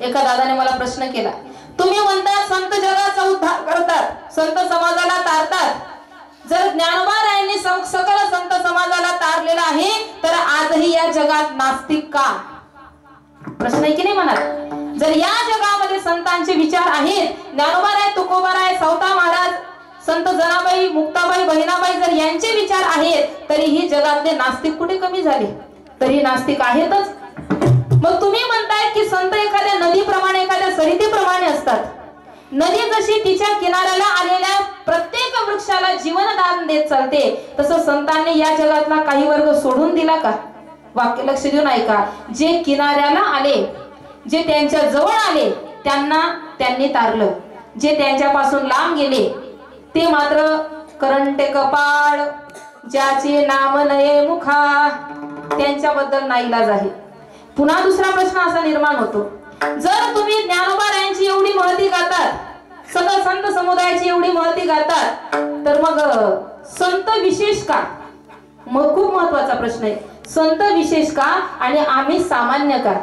एका दादाने मला प्रश्न केला, तुम्ही म्हणता संत जगाचा उद्धार करतात, संत समाजाला तारतात, जर ज्ञानोबारायांनी सकल संत समाजाला तारलेला आहे तर आजही या जगात नास्तिक का? प्रश्न आहे की नाही मनात? जर या जगामध्ये संतांचे विचार आहेत, ज्ञानोबाराय, तुकोबाराय, सावता महाराज, संत जनाबाई, मुक्ताबाई, बहिणाबाई जर यांचे विचार आहेत, तरीही जगातले नास्तिक कुठे कमी झाले? तरी नास्तिक आहेतच. मग तुम्ही म्हणताय की संत एखाद्या नदीप्रमाणे, एखाद्या सरितेप्रमाणे असतात. नदी जशी तिच्या किनाऱ्याला आलेल्या प्रत्येक वृक्षाला जीवनदान देत चालते, तसं संतांनी या जगातला काही वर्ग सोडून दिला का? वाक्य लक्ष देऊन ऐका. जे किनाऱ्याला आले, जे त्यांच्या जवळ आले, त्यांना त्यांनी तारलं. जे त्यांच्यापासून लांब गेले ते मात्र करंटे कपाळ, ज्याचे नाम नये मुखा, त्यांच्याबद्दल नाईलाज आहे. पुन्हा दुसरा प्रश्न असा निर्माण होतो, जर तुम्ही ज्ञानोबारायांची एवढी महती गातात, सगळं संत समुदायाची एवढी महती गातात, तर मग संत विशेष का? मग खूप महत्वाचा प्रश्न आहे. संत विशेष का आणि आम्ही सामान्य का?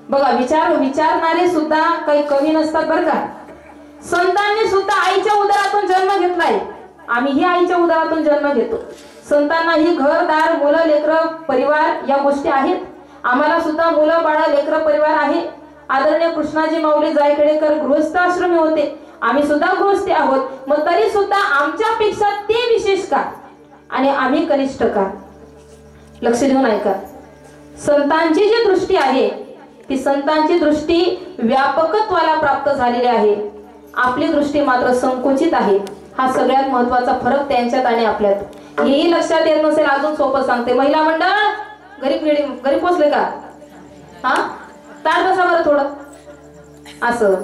बघा, विचारणारे सुद्धा काही कमी नसतात बरं का. संतांनी सुद्धा आईच्या उदरातून जन्म घेतलाय, आम्हीही आईच्या उदरातून जन्म घेतो. संतांनाही घरदार, मुलं, लेकरं, परिवार या गोष्टी आहेत. आम्हाला सुद्धा मुलं, बाळ, लेकरं, परिवार आहे. आदरणीय कृष्णाजी माऊली जायखेडेकर गृहस्थ आश्रमी होते, आम्ही सुद्धा गृहस्थी आहोत. मग तरी सुद्धा आमच्यापेक्षा ते विशेष का आणि आम्ही कनिष्ठ का? लक्ष देऊन ऐका. संतांची जी दृष्टी आहे ती संतांची दृष्टी व्यापकत्वाला प्राप्त झालेली आहे. आपली दृष्टी मात्र संकुचित आहे. हा सगळ्यात महत्वाचा फरक त्यांच्यात आणि आपल्यात. हेही लक्षात येत नसेल, अजून सोपं सांगते. महिला मंडळ घरी पोचले का? हा, तार बसा बरं थोडं. असं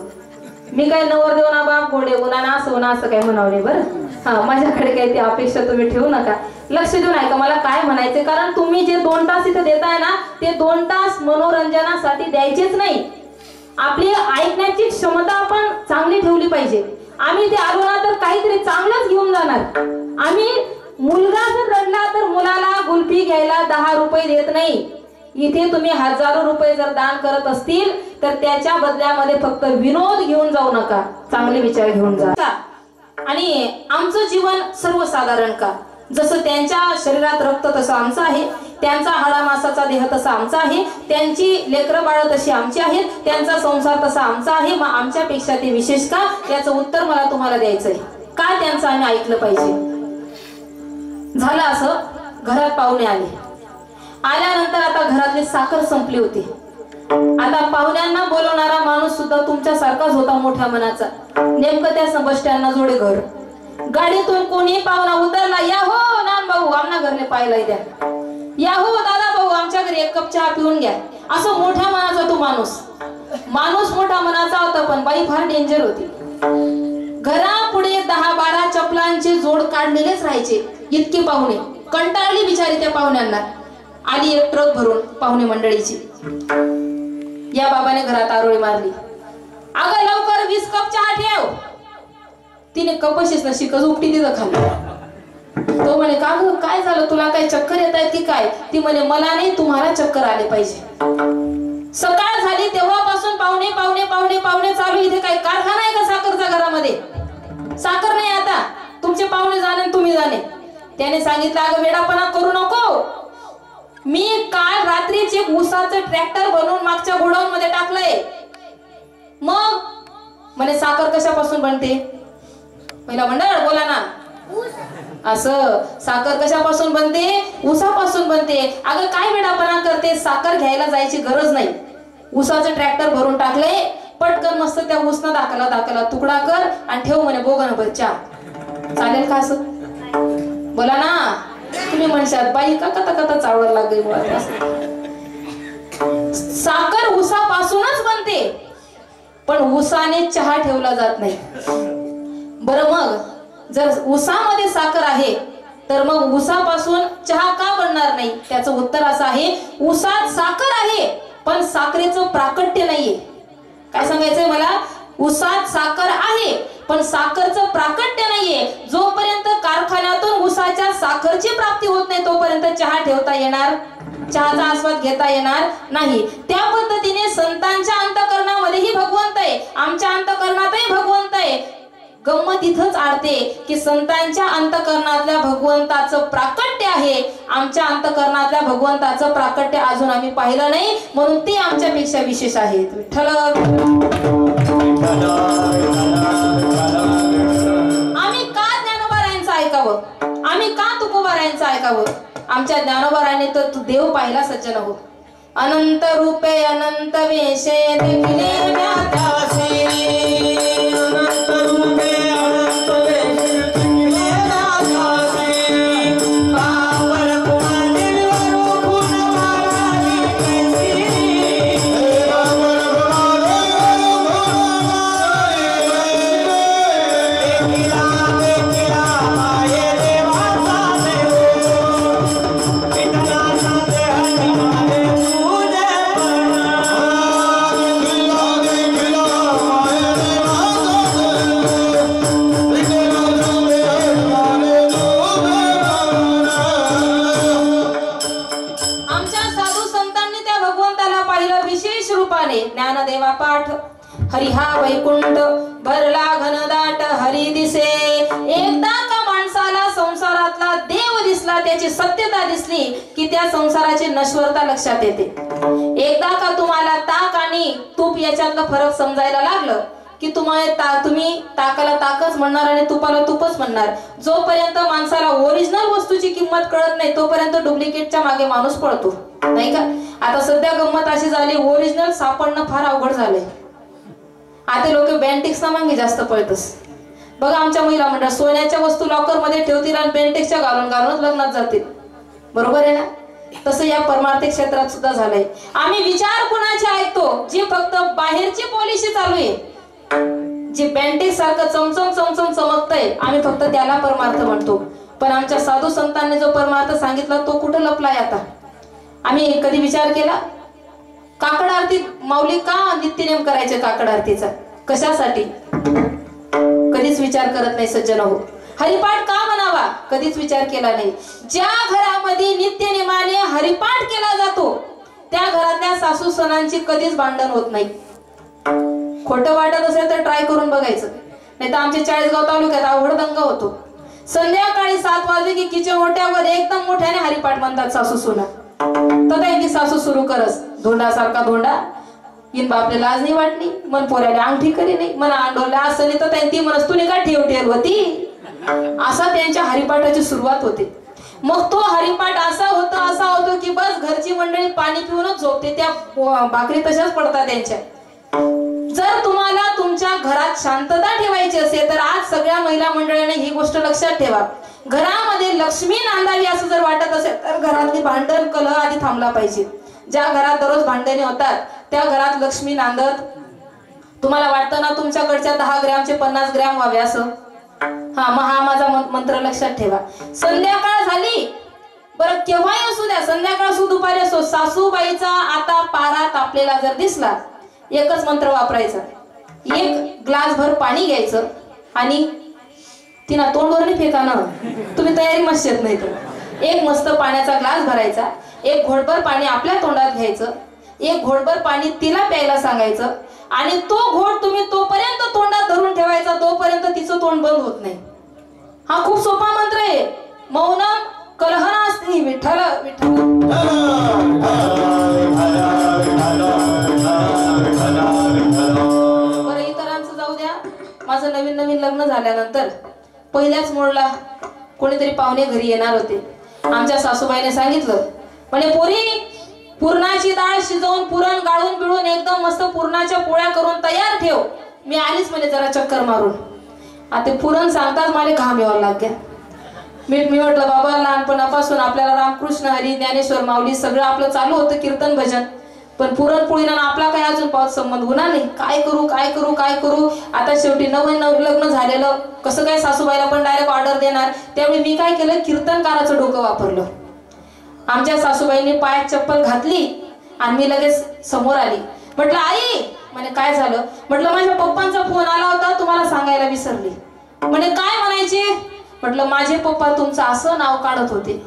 मी काय नवरदेव ना बाप घोडे उन्हाना असं ना असं काय म्हणावणे बरं. हा, माझ्याकडे काही ती अपेक्षा तुम्ही ठेवू नका. लक्ष देऊन ऐका मला काय म्हणायचे. कारण तुम्ही जे 2 तास इथे देताय ना, ते 2 तास मनोरंजनासाठी द्यायचेच नाही. आपली ऐकण्याची क्षमता आपण चांगली ठेवली पाहिजे. आम्ही ते आलो ना तर काहीतरी चांगलंच घेऊन जाणार. आम्ही मुलगा जर रडला तर मुलाला गुल्फी घ्यायला 10 रुपये देत नाही. इथे तुम्ही हजारो रुपये जर दान करत असतील तर त्याच्या बदल्यामध्ये फक्त विनोद घेऊन जाऊ नका, चांगले विचार घेऊन जा. आणि आमचं जीवन सर्वसाधारण का? जसं त्यांच्या शरीरात रक्त तसं आमचं आहे, त्यांचा हाडामासाचा देह तसा आमचा आहे, त्यांची लेकरं बाळ तशी आमची आहेत, त्यांचा संसार तसा आमचा आहे. मग आमच्यापेक्षा ते विशेष का? याचं उत्तर मला तुम्हाला द्यायचंय. का त्यांचं आम्ही ऐकलं पाहिजे? झालं असं, घरात पाहुणे आले. आल्यानंतर आता घरातली साखर संपली होती. आता पाहुण्यांना बोलवणारा माणूस सुद्धा तुमच्यासारखाच होता, मोठ्या मनाचा. नेमकं त्या बस स्टँडला जोडे घर. गाडीतून कोणी पाहुणा उतरला, या हो नान भाऊ आमना घरने पाहिलाय द्या, या हो दादा भाऊ आमच्या घरी 1 कप चहा पिऊन घ्या. असं मोठ्या मनाचा तो माणूस मोठ्या मनाचा होता, पण बाई फार डेंजर होती. घरापुढे 10-12 चपलांचे जोड काढलेलेच राहायचे. इतके पाहुणे, कंटाळली बिचारी त्या पाहुण्यांना. आली 1 ट्रक भरून पाहुणे मंडळीची. या बाबाने घरात आरोळी मारली, अगं लवकर 20 कप चहा ठेव. तिने कपशीच ना शिकच उपटी तिथं खाली. तो म्हणे, का ग काय झालं, तुला काय चक्कर येत आहेत की काय? ती म्हणे, मला नाही, तुम्हाला चक्कर आले पाहिजे. सकाळ झाली तेव्हापासून पाहुणे पाहुणे पाहुणे पाहुणे चालू. इथे काय कारखाना आहे का साखरचा? घरामध्ये साखर नाही, आता तुमचे पाहुणे जाणे तुम्ही जाणे. त्याने सांगितलं, अगं वेडापणा करू नको, मी काल रात्रीचे ऊसाचं ट्रॅक्टर बनवून मागच्या गोडाऊन मध्ये टाकलंय. मग म्हणे, साखर कशापासून बनते? पहिला मंडळ बोला ना. असं, साखर कशापासून बनते? ऊसापासून बनते. अगं काय वेडापणा करते, साखर घ्यायला जायची गरज नाही. ऊसाचं ट्रॅक्टर भरून टाकलंय, पटकन मस्त त्या ऊसना दाखला तुकडा कर आणि ठेव म्हणे बोगन बच्चा. चालेल का असं? बोला ना. तुम्ही म्हणशात, बाई का कथा चावड लागली. साखर ऊसापासूनच बनते, पण ऊसाने चहा ठेवला जात नाही. बरं, मग जर ऊसामध्ये साखर आहे तर मग ऊसापासून चहा का बनणार नाही? त्याचं उत्तर असं आहे, ऊसात साखर आहे पण साखरेचं प्राकट्य नाहीये. काय सांगायचंय मला? ऊसात साखर आहे पण साखरचं प्राकट्य नाहीये. जोपर्यंत कारखान्यातून ऊसाच्या साखरची प्राप्ती होत नाही तोपर्यंत चहा ठेवता येणार चहाचा आस्वाद घेता येणार नाही। त्या पद्धतीने संतांच्या अंतःकरणामध्येही भगवंत आहे, आमच्या अंतःकरणातही भगवंत आहे। गंमत इथंच आडते की संतांच्या अंतःकरणातल्या भगवंताचं प्राकट्य आहे, आमच्या अंतःकरणातल्या भगवंताचं प्राकट्य अजून आम्ही पाहिलं नाही, म्हणून ते आमच्यापेक्षा विशेष आहेत। विठ्ठल आम्ही का ज्ञानोबारायांचं ऐकावं, आम्ही का तुकोबारायांचं ऐकावं? आमच्या ज्ञानोबारायांनी तर तू देव पाहिला सज्जन हो। अनंत रूपे अनंत वेशे देखिले व्याध्यासी, अनंत रूपे अनंत वेशे देखिले व्याध्यासी, पावर कुमारी वरू गुण मारावी केसी, पावर कुमारी वरू गुण मारावी केसी, देखिला माये देवाचा देव, विठ्ठलाचा देह निघाले ज्ञानदेवा पाठ हरिहा वैकुंठ भरला घनदाट हरी दिसे। एकदा का माणसाला संसारातला देव दिसला, त्याची सत्यता दिसली की त्या संसाराची नश्वरता लक्षात येते। एकदा का तुम्हाला ताक आणि तूप याच्यातला फरक समजायला लागलं की तुम्ही ताकाला ताकच म्हणणार आणि तुपाला तुपच म्हणणार। जोपर्यंत माणसाला ओरिजिनल वस्तूची किंमत कळत नाही तोपर्यंत डुप्लिकेटच्या मागे माणूस पळतो, नाही का? आता सध्या गंमत अशी झाली, ओरिजिनल सापडणं फार अवघड झालंय। आता लोक बेंटेक्सना मागे जास्त पळतस। बघा आमच्या महिला मंडळ सोन्याच्या वस्तू लॉकर मध्ये ठेवतील आणि बेंटेक्सच्या घालूनच लग्नात जातील, बरोबर आहे ना? तसं या परमार्थिक क्षेत्रात सुद्धा झालंय। आम्ही विचार कुणाचे ऐकतो? जी फक्त बाहेरची पॉलिसी चालू आहे, जी बेंटेक्स सारखं चमचम चमचम चमकतंय, आम्ही फक्त त्याला परमार्थ म्हणतो। पण आमच्या साधू संतांनी जो परमार्थ सांगितला तो कुठं लपलाय आता? आम्ही कधी विचार केला? काकड आरती माऊली का नित्यनेम करायचे? काकड आरतीचा कशासाठी? कधीच विचार करत नाही सज्जन हो। हरिपाठ का म्हणावा? कधीच विचार केला नाही। ज्या घरामध्ये नित्यनेमाने हरिपाठ केला जातो त्या घरातल्या सासू सणांची कधीच भांडण होत नाही। खोटं वाटत असेल तर ट्राय करून बघायचं, नाही तर आमच्या चाळीसगाव तालुक्यात अवघड दंगा होतो। संध्याकाळी 7 वाजले की किचन ओट्यावर एकदम मोठ्याने हरिपाठ म्हणतात सासू सुना। तर त्यांची सासू सुरू करस धोंडासारखा धोंडा इन बापले लाज नाही वाटली, मन पोऱ्याला अंगठी करी नाही, मन आंडोला असं नाही तर त्यांची मनस तुने का ठेव होती, असा त्यांच्या हरिपाठाची सुरुवात होते। मग तो हरिपाठ असा होतो की बस घरची मंडळी पाणी पिऊनच झोपते, त्या भाकरी तशाच पडतात त्यांच्या। जर तुम्हाला तुमच्या घरात शांतता ठेवायची असेल तर आज सगळ्या महिला मंडळीने ही गोष्ट लक्षात ठेवा। घरामध्ये लक्ष्मी नांदावी असं जर वाटत असेल तर घरातली भांडण कलह आधी थांबला पाहिजे। ज्या घरात दररोज भांडणे होतात त्या घरात लक्ष्मी नांदत, तुम्हाला वाटतं ना तुमच्याकडच्या 10 ग्रॅमचे 50 ग्रॅम व्हावे असं? हा माझा मंत्र लक्षात ठेवा। संध्याकाळ झाली, बरं केव्हाही असू द्या, संध्याकाळ असू दुपारी असो, सासूबाईचा आता पारा तापलेला जर दिसला, एकच मंत्र वापरायचा। 1 ग्लास भर पाणी घ्यायचं आणि तिना तोंडवर नाही फेका ना, तुम्ही तयारी मस्तेत नाही तर 1 मस्त पाण्याचा ग्लास भरायचा, 1 घोटभर पाणी आपल्या तोंडात घ्यायचं, 1 घोटभर पाणी तिला प्यायला सांगायचं आणि तो घोट तुम्ही तोपर्यंत तोंडात धरून ठेवायचा तोपर्यंत तिचं तोंड बंद होत नाही। हा खूप सोपा मंत्र आहे। मौनम कलहनास्ति विठ्ठल विठ्ठल। बरं इतरांचं जाऊ द्या, माझं नवीन लग्न झाल्यानंतर पहिल्याच मोडला कोणीतरी पाहुणे घरी येणार होते। आमच्या सासूबाईने सांगितलं, म्हणे पोरी पुरणाची डाळ शिजवून पुरण गाळून बिळून एकदम मस्त पुरणाच्या पोळ्या करून तयार ठेव, मी आलीच म्हणे जरा चक्कर मारून। आता पुरण सांगताच मला घाम यायला लागला। मी म्हटलं बाबा लहानपणापासून आपल्याला रामकृष्ण हरी ज्ञानेश्वर माऊली सगळं आपलं चालू होतं कीर्तन भजन, पण पुरणपोळीना आपला काही अजून पावत संबंध होणार नाही, काय करू। आता शेवटी नवीन लग्न झालेलं, कसं काय सासूबाईला पण डायरेक्ट ऑर्डर देणार, त्यामुळे मी काय केलं कीर्तनकाराचं डोकं वापरलं। आमच्या सासूबाईंनी पायात चप्पल घातली आणि मी लगेच समोर आली। म्हटलं आई, म्हणे काय झालं? म्हटलं माझ्या पप्पांचा फोन आला होता, तुम्हाला सांगायला विसरली। म्हणे काय म्हणायचे? म्हटलं माझे पप्पा तुमचं असं नाव काढत होते,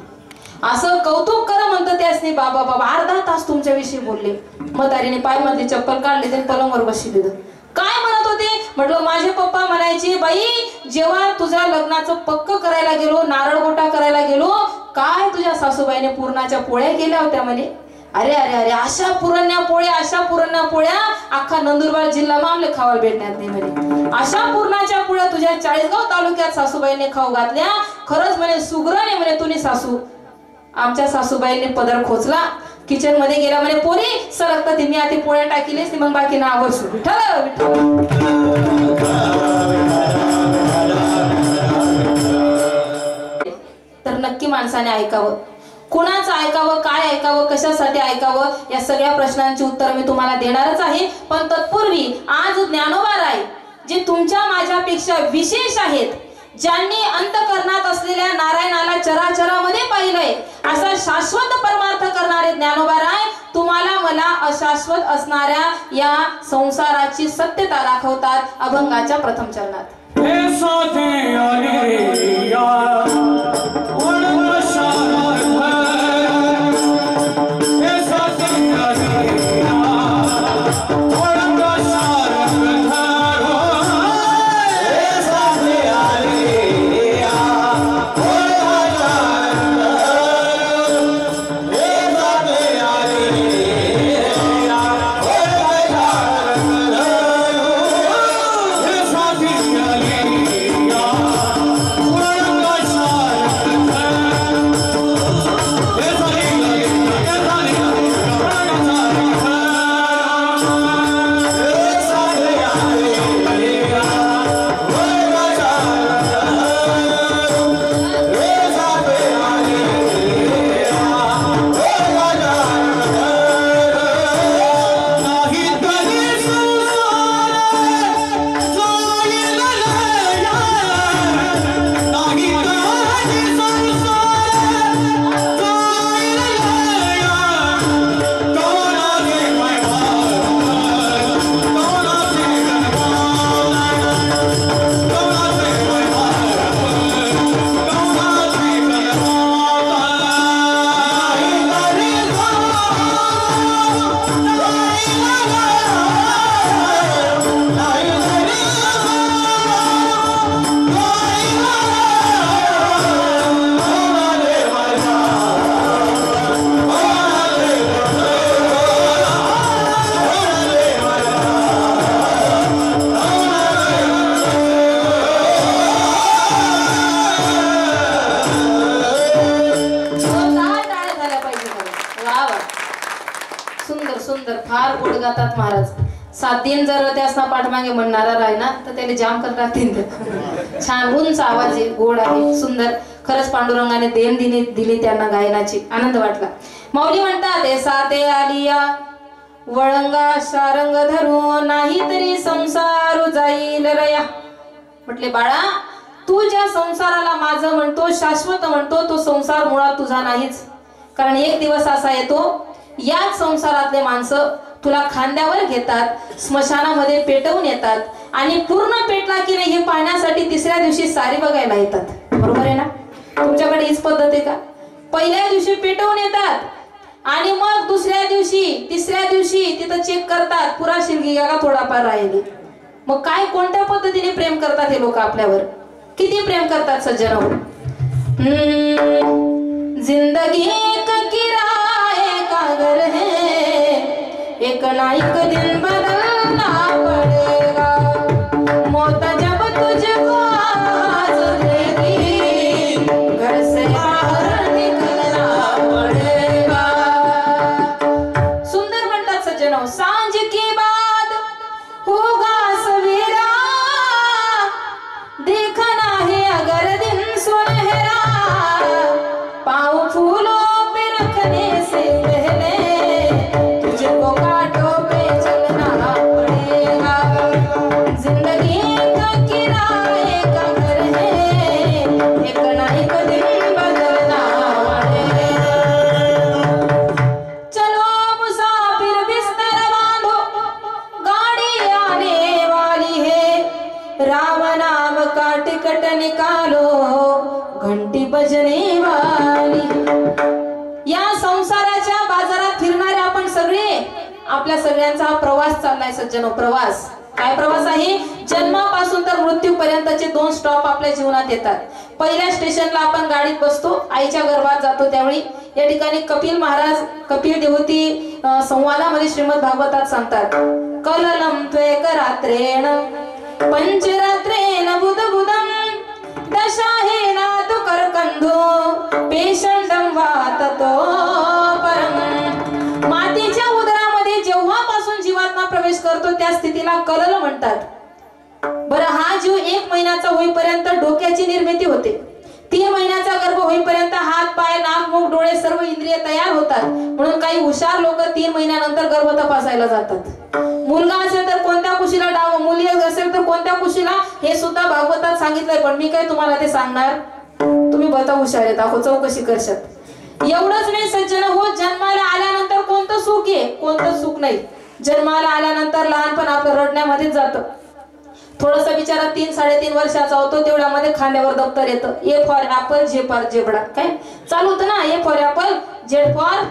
असं कौतुक करा म्हणतो त्यासनी. बाबा बाबा अर्धा तास तुमच्याविषयी बोलले. म्हातारीने पायमधली चप्पल काढली ते पलंगवर बसली. काय म्हणत होते? म्हटलं माझे पप्पा म्हणायचे, बाई जेव्हा तुझ्या लग्नाचं पक्क करायला गेलो, नारळ गोटा करायला गेलो, काय तुझ्या सासूबाईने पुरणाच्या पोळ्या केल्या होत्या म्हणे. अरे अरे अरे अशा पुरण्या पोळ्या अख्खा नंदुरबार जिल्हा मामले खावायला भेटणार नाही म्हणे. अशा पुरणाच्या पोळ्या तुझ्या 40गाव तालुक्यात सासूबाईने खाऊ घातल्या. खरंच म्हणे सुगराने म्हणे तुम्ही सासू. आमच्या सासूबाईने पदर खोचला. किचन मध्ये गेला म्हणे, पोरी सरकता ती मी आधी पोळ्या टाकीलेस मग बाकी ना आवडसू. विठ्ठल विठ्ठल. तर नक्की माणसाने ऐकावं. कुणाचं ऐकावं, काय ऐकावं, कशासाठी ऐकावं, या सगळ्या प्रश्नांची उत्तर मी तुम्हाला देणारच आहे. पण तत्पूर्वी आज ज्ञानोबा राय जे तुमच्या माझ्यापेक्षा विशेष आहेत, ज्यांनी अंतःकरणात असलेल्या नारायणाला चराचरामध्ये पाहिलंय, असा शाश्वत परमार्थ करणारे ज्ञानोबा राय तुम्हाला मला अशाश्वत असणाऱ्या या संसाराची सत्यता दाखवतात अभंगाच्या प्रथम चरणात. फार गोड गातात महाराज. 7 दिन जर त्यासना पाठमागे म्हणणारा राहिला तर त्याला जाम करत राहतील. छान उंच आवाज आहे, गोड आहे, सुंदर. खरंच पांडुरंगाने देण दिली त्यांना गायनाची. आनंद वाटला. माऊली म्हणतात, साते आलिया वळंगा शारंग धरू नाही तरी संसार जाईल रया. म्हटले बाळा तू ज्या संसाराला माझं म्हणतो, शाश्वत म्हणतो, तो संसार मुळात तुझा नाहीच. कारण एक दिवस असा येतो, याच संसारातले माणसं तुला खांद्यावर घेतात, स्मशानामध्ये पेटवून येतात आणि पूर्ण पेटला की नाही हे पाहण्यासाठी 3ऱ्या दिवशी सारी बघायला येतात. बरोबर आहे ना? तुमच्याकडे हीच पद्धत आहे का? पहिल्या दिवशी पेटवून येतात आणि मग 2ऱ्या दिवशी 3ऱ्या दिवशी तिथं चेक करतात पुरा शिलगी का थोडाफार राहिली. मग काय कोणत्या पद्धतीने प्रेम करतात हे लोक आपल्यावर? किती प्रेम करतात सज्जनावर. जिंदगी एक किराए का घर है, एक ना एक दिन बदलना पड़ेगा, मौत जब तुझको आज लेगी, घर से बाहर निकलना पड़ेगा. सुंदर म्हणतात सज्जनो. सांझ के बाद होगा सवेरा, देखना है अगर दिन सुनहरा, पाँव फूलों पे रखने से पहले तुझको कांटों पे चलना आपल्या सगळ्यांचा हा प्रवास चाललाय सज्जनो. प्रवास काय प्रवास आहे? जन्मापासून तर मृत्यूपर्यंतचे 2 स्टॉप आपल्या जीवनात येतात. पहिल्या स्टेशनला आपण गाडीत बसतो, आईच्या गर्भात जातो. त्यावेळी या ठिकाणी कपिल महाराज कपिल देवती संवादामध्ये श्रीमद भागवतात सांगतात, कललम त्वेक रात्रेण पंचरात्रेण बुधबुधम दशाहेना तु करकंधो पेशंडम वाततो परम. मातेच्या उदरामध्ये जेव्हापासून जीवात्मा प्रवेश करतो त्या स्थितीला कलल म्हणतात. बरं, हा जीव 1 महिन्याचा होईपर्यंत डोक्याची निर्मिती होते. 3 महिन्याचा गर्भ होईपर्यंत हात पाय नाक मुख डोळे सर्व इंद्रिय तयार होतात. म्हणून काही हुशार लोक 3 महिन्यानंतर गर्भ तपासायला जातात. मुलगा असेल तर कोणत्या कुशीला डाव, मुली असेल तर कोणत्या कुशीला, हे सुद्धा भागवतात सांगितलंय. पण मी काय तुम्हाला ते सांगणार, तुम्ही बता हुशार आहे, दाखव चौकशी करशात. एवढंच नाही सज्जन हो, जन्माला आल्यानंतर कोणतं सुख आहे? कोणतं सुख नाही. जन्माला आल्यानंतर लहानपण आपलं रडण्यामध्येच जातं. थोडस बिचारा 3-3.5 वर्षाचा होतो तेवढ्यामध्ये खांद्यावर दप्तर येतं. A for apple, J for जेबडा, काय चालू होतं ना, A for apple, Z for.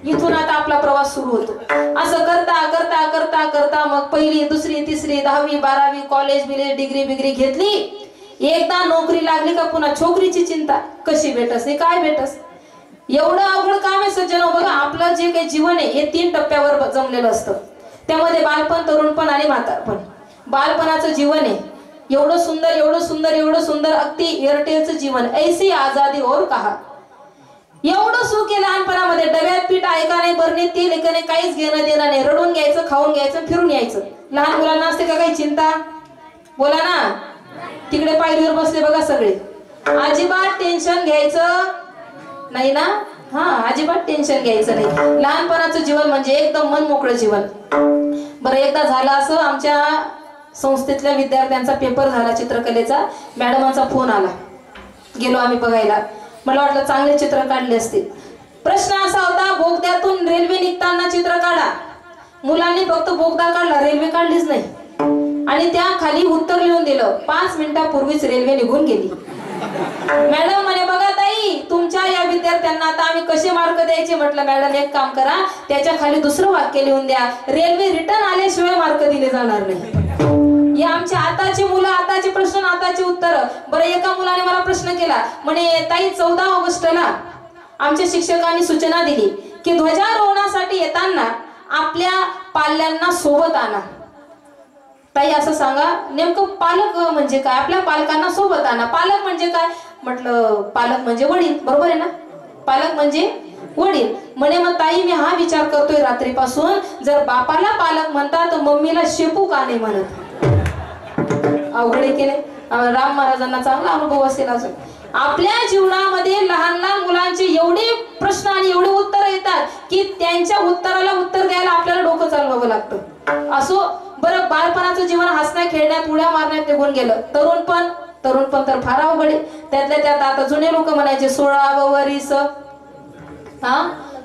इथून आता आपला प्रवास सुरू होतो. असं करता करता करता करता मग 1ली 2री 3री 10वी 12वी कॉलेज बिलेज डिग्री बिग्री घेतली. एकदा नोकरी लागली का पुन्हा छोकरीची चिंता, कशी भेटस नाही काय भेटस. एवढं अवघड काम आहे सज्जन. बघा, आपलं जे काही जीवन आहे हे 3 टप्प्यावर जमलेलं असतं. त्यामध्ये बालपण, तरुणपण आणि म्हातारपण. बालपणाचं जीवन आहे एवढं सुंदर, एवढं सुंदर, एवढं सुंदर, अगदी एअरटेलचं जीवन, ऐसी आजादी और कहा. एवढं सुख आहे लहानपणामध्ये. डब्यात पीठ आहे का नाही, बरणीत तेल आहे का नाही, काहीच घेणं देणं नाही. रडून घ्यायचं, खाऊन घ्यायचं, फिरून यायचं. लहान मुलांना असते का काही चिंता? बोला ना. तिकडे पायरीवर बसले बघा सगळे, अजिबात टेन्शन घ्यायचं नाही ना. हा, अजिबात टेन्शन घ्यायचं नाही. लहानपणाचं जीवन म्हणजे एकदम मन मोकळं जीवन. बरं, एकदा झालं असं, आमच्या संस्थेतल्या विद्यार्थ्यांचा पेपर झाला चित्रकलेचा. मॅडमांचा फोन आला, गेलो आम्ही बघायला. मला वाटलं चांगले चित्र काढले असतील. प्रश्न असा होता, बोगद्यातून रेल्वे निघताना चित्र काढा. मुलांनी फक्त बोगदा काढला, रेल्वे काढलीच नाही. आणि त्या खाली उत्तर लिहून दिलं, 5 मिनिटापूर्वीच रेल्वे निघून गेली. मॅडम म्हणे, बघा ताई, तुमच्या या विद्यार्थ्यांना आता आम्ही कसे मार्क द्यायचे? म्हटलं मॅडम एक काम करा, त्याच्या खाली दुसरं वाक्य लिहून द्या, रेल्वे रिटर्न आल्याशिवाय मार्क दिले जाणार नाही. हे आमचे आताचे मुलं, आताचे प्रश्न, आताचे उत्तर. बरं, एका मुलाने मला प्रश्न केला, म्हणे ताई 14 ऑगस्टला आमच्या शिक्षकांनी सूचना दिली की ध्वजारोहणासाठी येताना आपल्या पाल्यांना सोबत आणा. ताई असं सांगा, नेमकं पालक म्हणजे काय? आपल्या पालकांना सोबत आणा. पालक म्हणजे काय? म्हटलं पालक म्हणजे वडील, बरोबर आहे ना. पालक म्हणजे वडील. म्हणे मग ताई मी हा विचार करतोय रात्रीपासून, जर बापाला पालक म्हणतात तर मम्मीला शेपू का नाही म्हणत? अवघड केले. राम महाराजांना चांगला अनुभव असेल अजून. आपल्या जीवनामध्ये लहान लहान मुलांचे एवढे प्रश्न आणि एवढे उत्तर येतात की त्यांच्या उत्तराला उत्तर द्यायला आपल्याला डोकं चालवावं लागतं. असो. बरं, बालपणाचं जीवन हसण्या खेळण्यात उड्या मारण्यात निघून गेलं. तरुणपण तर फार अवघड आहे. त्यातल्या त्यात आता जुने लोक म्हणायचे 16 वरीस. हा,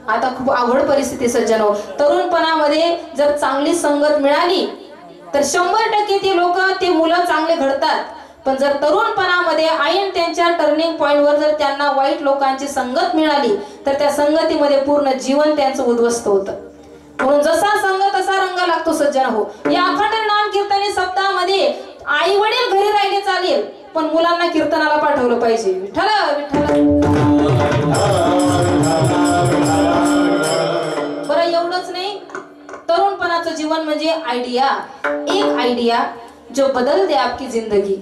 आता खूप अवघड परिस्थिती सज्जनो. तरुणपणामध्ये जर चांगली संगत मिळाली तर 100% ते लोक, ते मुलं चांगले घडतात. पण जर तरुणपणामध्ये ऐन त्यांच्या टर्निंग पॉइंटवर जर त्यांना वाईट लोकांची संगत मिळाली तर त्या संगतीमध्ये पूर्ण जीवन त्यांचं उद्ध्वस्त होतं. म्हणून जसा संग तसा रंग लागतो सज्जन हो. या अखंड नाम कीर्तनी सप्ताहामध्ये आई वडील घरी राहिले चालेल, पण मुलांना कीर्तनाला पाठवलं पाहिजे. विठ्ठल विठ्ठल. बरं, एवढंच नाही, तरुणपणाचं जीवन म्हणजे आयडिया. एक आयडिया जो बदल दे आपकी जिंदगी.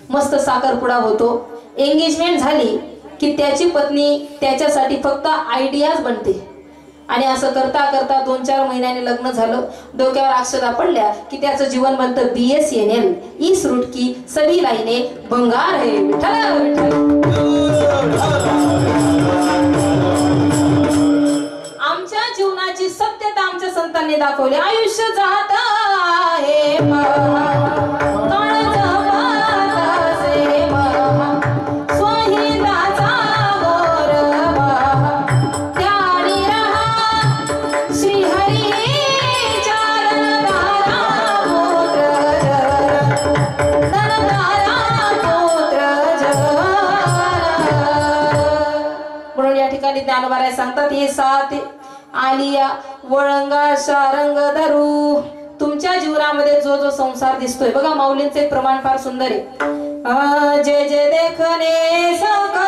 मस्त साखरपुडा होतो, एंगेजमेंट झाली की त्याची पत्नी त्याच्यासाठी फक्त आयडियाच बनते. आणि असं करता करता 2-4 महिन्यांनी लग्न झालं, डोक्यावर अक्षता पडल्या की त्याचं जीवन बनतं BSNL. इस रूट की सभी लाईने भंगार है. विठ्ठल विठ्ठल. आमच्या जीवनाची सत्यता आमच्या संतांनी दाखवली. आयुष्य जात आहे ज्ञानोबा सांगतात, आलिया वळंगा शारंग धरू. तुमच्या जीवनामध्ये जो जो संसार दिसतोय बघा, माऊलींचे प्रमाण फार सुंदर आहे. जे जे देखणे साका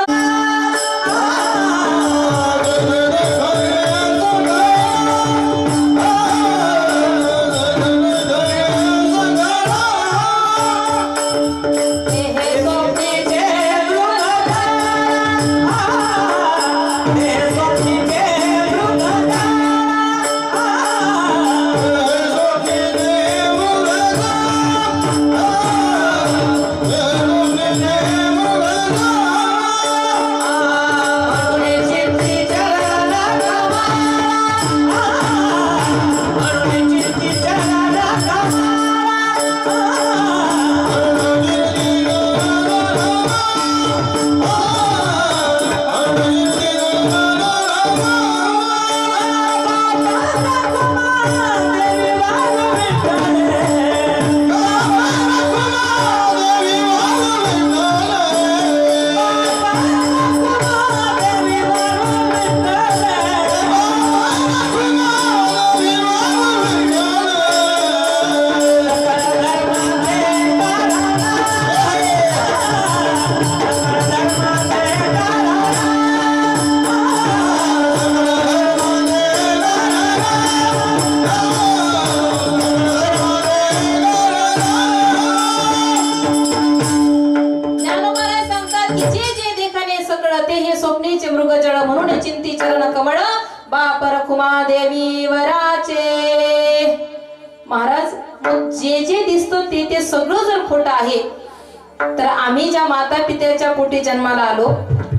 देवी वराचे. महाराज, जे जे दिसतो ते ते सगळं जर खोटं आहे तर आम्ही ज्या माता पित्याच्या पोटी जन्माला आलो,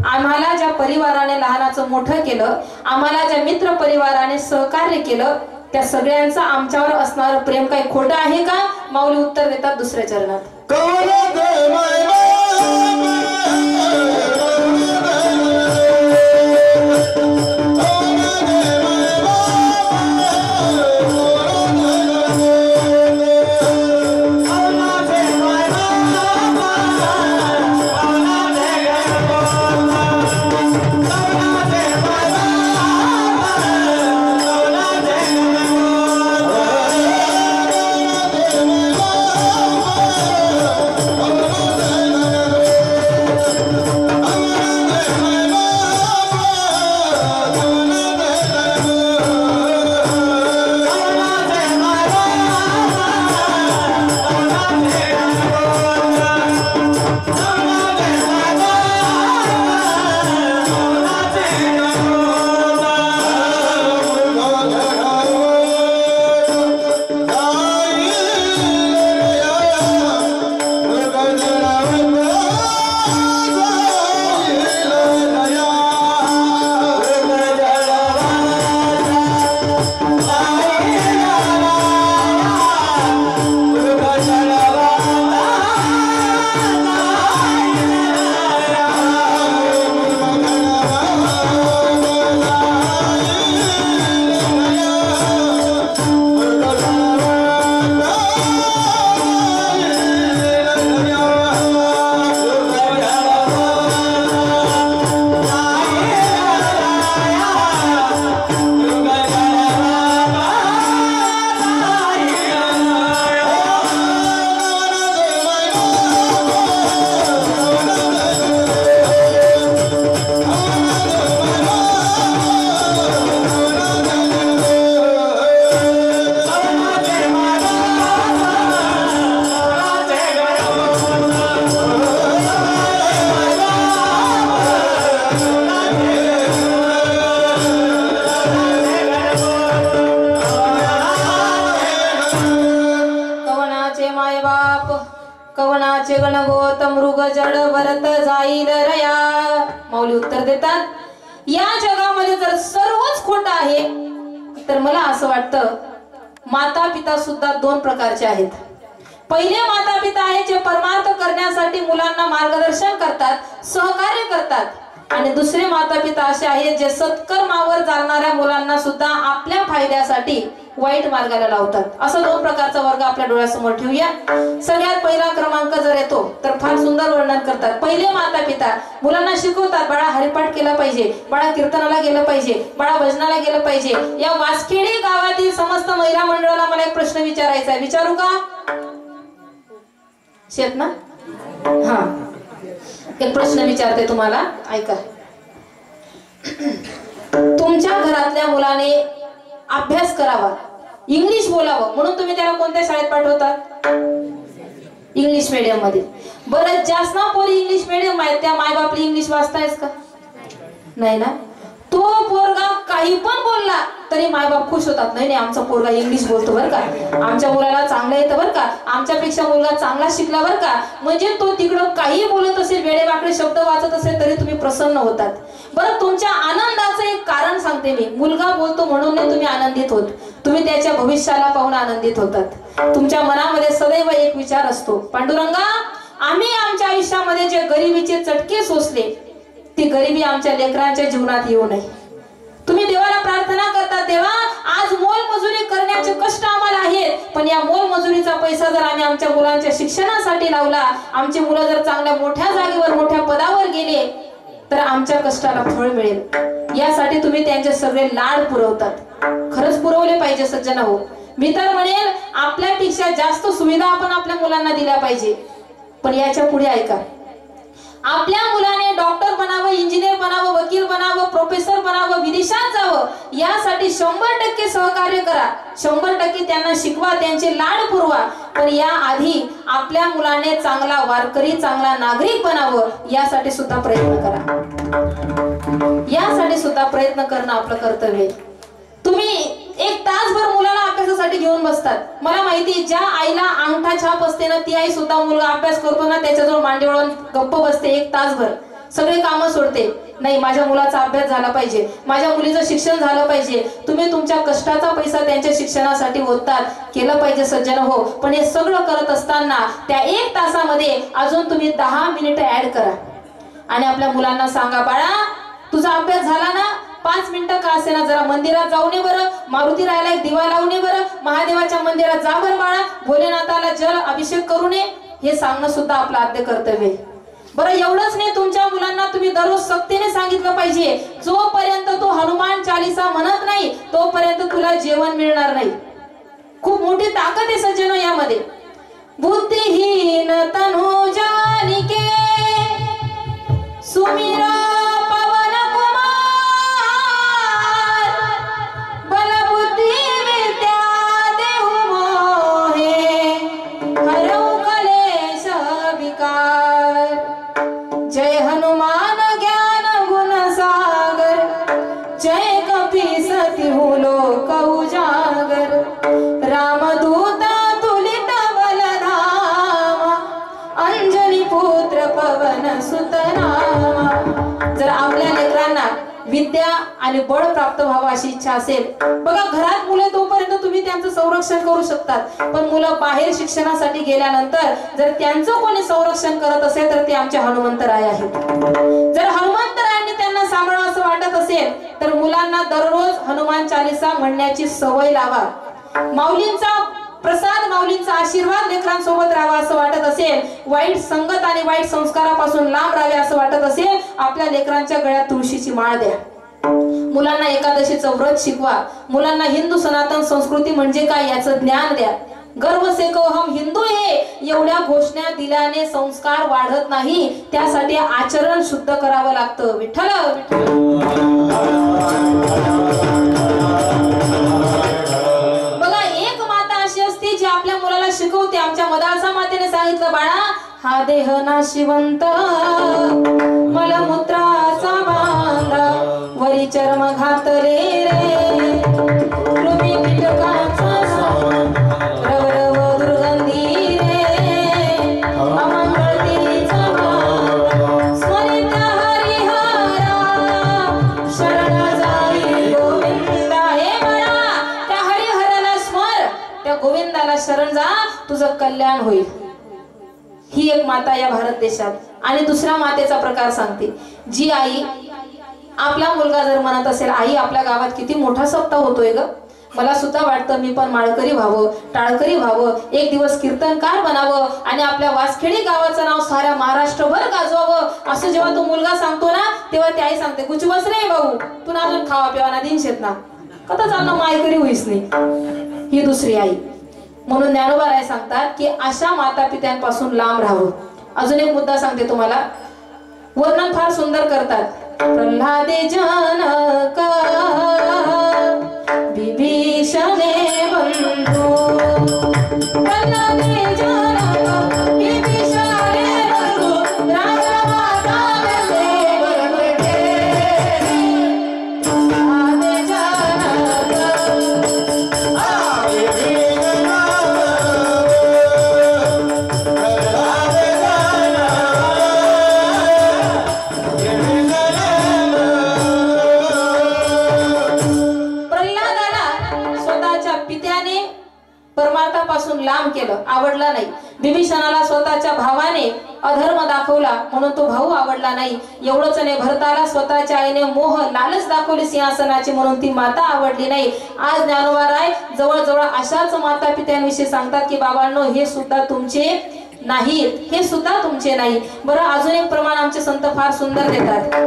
आम्हाला ज्या परिवाराने लहानाचं मोठं केलं, आम्हाला ज्या मित्र परिवाराने सहकार्य केलं, त्या सगळ्यांचं आमच्यावर असणारं प्रेम काही खोटं आहे का? माऊली उत्तर देतात दुसऱ्या चरणात. कवनाचे गणगोत मृग जड भरत जाईल रया. माऊली उत्तर देतात, या जगामध्ये जर सर्वच खोट आहे तर मला असं वाटतं माता पिता सुद्धा दोन प्रकारचे आहेत. पहिले माता पिता आहे जे परमार्थ करण्यासाठी मुलांना मार्गदर्शन करतात, सहकार्य करतात, आणि दुसरे माता पिता असे आहेत जे सत्कर्मावर चालणाऱ्या मुलांना सुद्धा आपल्या फायद्यासाठी वाईट मार्गाला लावतात. असा 2 प्रकारचा वर्ग आपल्या डोळ्यासमोर ठेवूया. सगळ्यात पहिला क्रमांक जर येतो तर फार सुंदर वर्णन करतात. पहिले माता पिता मुलांना शिकवतात, बाळा हरिपाठ केला पाहिजे, बाळा कीर्तनाला गेलं पाहिजे, बाळा भजनाला गेलं पाहिजे. या वासखेडी गावातील समस्त महिला मंडळाला मला एक प्रश्न विचारायचा आहे. विचारू का? शेत ना? हा, एक प्रश्न विचारते तुम्हाला, ऐका. तुमच्या घरातल्या मुलाने अभ्यास करावा, इंग्लिश बोलावं म्हणून तुम्ही त्याला कोणत्या शाळेत पाठवतात? इंग्लिश मीडियम मध्ये. बरं, जास्त ना पोरी इंग्लिश मीडियम आहेत, त्या मायबापली इंग्लिश वाचतायच का? नाही ना. तो पोरगा काही पण बोलला तरी मायबाप खुश होतात. नाही नाही, आमचा पोरगा इंग्लिश बोलतो बरं का, आमच्या मुलाला चांगलं येतं बरं का, आमच्यापेक्षा मुलगा चांगला शिकला बरं का. म्हणजे तो तिकडं काही बोलत असेल, वेडेवाकडे शब्द वाचत असेल तरी तुम्ही प्रसन्न होतात. बरं, तुमच्या आनंदाचं एक कारण सांगते मी. मुलगा बोलतो म्हणून नाही तुम्ही आनंदित होत, तुम्ही त्याच्या भविष्याला पाहून आनंदित होतात. तुमच्या मनामध्ये सदैव एक विचार असतो, पांडुरंगा, आम्ही आमच्या आयुष्यामध्ये जे गरिबीचे चटके सोसले, ती गरिबी आमच्या लेकरांच्या जीवनात येऊ नये. तुम्ही देवाला प्रार्थना करता, देवा आज मोलमजुरी करण्याचे कष्ट आम्हाला आहेत, पण या मोलमजुरीचा पैसा जर आम्ही आमच्या मुलांच्या शिक्षणासाठी लावला, आमची मुलं जर चांगल्या मोठ्या जागेवर मोठ्या पदावर गेले तर आमच्या कष्टाला फळ मिळेल. यासाठी तुम्ही त्यांचे सगळे लाड पुरवतात. खरंच पुरवले पाहिजे सज्जन हो. मी तर म्हणेल आपल्यापेक्षा जास्त सुविधा आपण आपल्या मुलांना दिल्या पाहिजे. पण याच्या पुढे ऐका, आपल्या मुलाने डॉक्टर बनावं, इंजिनियर बनावं, वकील बनावं, प्रोफेसर बनावं, विदेशात जावं, यासाठी 100% सहकार्य करा. 100% त्यांना शिकवा, त्यांचे लाड पुरवा. पण या आधी आपल्या मुलाने चांगला वारकरी, चांगला नागरिक बनावं, यासाठी सुद्धा प्रयत्न करा. यासाठी सुद्धा प्रयत्न करणं आपलं कर्तव्य आहे. तुम्ही 1 तासभर मुलाला अभ्यासासाठी घेऊन बसतात. मला माहिती, ज्या आईला अंगठा छाप असते ना, ती आई सुद्धा मुलगा अभ्यास करतो ना त्याच्याजवळ मांडी वळून गप्प बसते 1 तासभर, सगळे कामं सोडते. नाही, माझ्या मुलाचा अभ्यास झाला पाहिजे, माझ्या मुलीचं शिक्षण झालं पाहिजे. तुम्ही तुमच्या कष्टाचा पैसा त्यांच्या शिक्षणासाठी ओततात, केलं पाहिजे सज्जन हो. पण हे सगळं करत असताना त्या 1 तासामध्ये अजून तुम्ही 10 मिनिटं ऍड करा आणि आपल्या मुलांना सांगा, बाळा तुझा अभ्यास झाला ना, 5 मिनिटं का असे ना जरा मंदिरात जाऊन ये बरं, मारुती राहायला एक दिवा लावून ये बरं, महादेवाच्या मंदिरात जा बरं बाळा, भोलेनाथाला जल अभिषेक करून ये. हे सांगणं सुद्धा आपलं आद्य कर्तव्य आहे. बरं, एवढंच नाही, तुमच्या मुलांना तुम्ही दररोज सक्तीने सांगितलं पाहिजे, जोपर्यंत तो हनुमान चालीसा म्हणत नाही तोपर्यंत तुला जेवण मिळणार नाही. खूप मोठी ताकद आहे सज्जनो यामध्ये. बुद्धिहीन तनु जानिके सुमिरा विद्या आणि बळ प्राप्त व्हावं अशी इच्छा असेल, बघा घरात मुले तोपर्यंत तुम्ही त्यांचं संरक्षण करू शकतात. पण मुलं बाहेर शिक्षणासाठी गेल्यानंतर जर त्यांचं कोणी संरक्षण करत असेल तर ते आमचे हनुमंतराय आहेत. जर हनुमंतरायांनी त्यांना सांभाळावं असं वाटत असेल तर मुलांना दररोज हनुमान चालीसा म्हणण्याची सवय लावा. माऊलींचा प्रसाद, माऊलींचा आशीर्वाद लेकरांसोबत राहावा असं वाटत असेल, वाईट संगत आणि वाईट संस्कारापासून लांब राहावे असं वाटत असेल, आपल्या लेकरांच्या गळ्यात तुळशीची माळ द्या. मुलांना एकादशीचं व्रत शिकवा. मुलांना हिंदू सनातन संस्कृती म्हणजे काय याचं ज्ञान द्या. गर्व से को हम हिंदू हे एवढ्या घोषणा दिल्याने संस्कार वाढत नाही, त्यासाठी आचरण शुद्ध करावं लागतं. विठ्ठल आपल्या मुलाला शिकवते. आमच्या मदालसा मातेने सांगितलं, बाळा हा देह नाशिवंत मलमूत्राचा बांधा, वरी चर्म घातले रे कृमी कीटकाचा रवरव दुर्गंधी रे अमंगळतीचा स्मरित हरिहरा शरण जाई गोविंदा. हे बाळा त्या हरिहराला स्मर, त्या गोविंदाला शरण जा, तुझं कल्याण होईल. ही एक माता या भारत देशात. आणि दुसऱ्या मातेचा प्रकार सांगते. जी आई आपला मुलगा जर म्हणत असेल, आई आपल्या गावात किती मोठा सप्ताह होतोय ग, मला सुद्धा वाटतं मी पण माळकरी व्हावं, टाळकरी व्हावं, एक दिवस कीर्तनकार बनावं आणि आपल्या वासखेडी गावाचं नाव साऱ्या महाराष्ट्रभर गाजवावं असं जेव्हा तो मुलगा सांगतो ना तेव्हा ती आई सांगते कुछ बस रे भाऊ तू ना अजून खावा पिवाना दिनशेत ना कथा चालणं माळकरी होईस नाही. ही दुसरी आई. म्हणून ज्ञानोबा राय सांगतात की अशा माता पित्यांपासून लांब राहावं. अजून एक मुद्दा सांगते तुम्हाला, वर्णन फार सुंदर करतात. प्रल्हादे जनका विभीषणे बंधू, प्रल्हादे जनका विभीषणे बंधू, राजमाता वंदे वरदे. प्रल्हादे जनका परमार्थापासून लांब केलं, आवडला नाही. विभीषणाला स्वतःच्या भावाने अधर्म दाखवला म्हणून तो भाऊ आवडला नाही. एवढंच नाही, भरताला स्वतःच्या आईने मोह लालच दाखवली सिंहासनाची म्हणून ती माता आवडली नाही. आज ज्ञानोबा राय जवळजवळ अशाच माता पित्यांविषयी सांगतात की बाबांनो हे सुद्धा तुमचे नाहीत, हे सुद्धा तुमचे नाही. बरं अजून एक प्रमाण आमचे संत फार सुंदर देतात.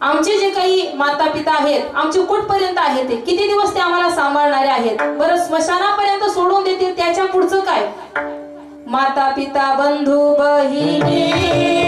आमचे जे काही माता पिता आहेत आमचे कुठपर्यंत आहेत ते किती दिवस ते आम्हाला सांभाळणारे आहेत. बरं स्मशानापर्यंत सोडून देतील त्याच्या पुढचं काय? माता पिता बंधू बहिणी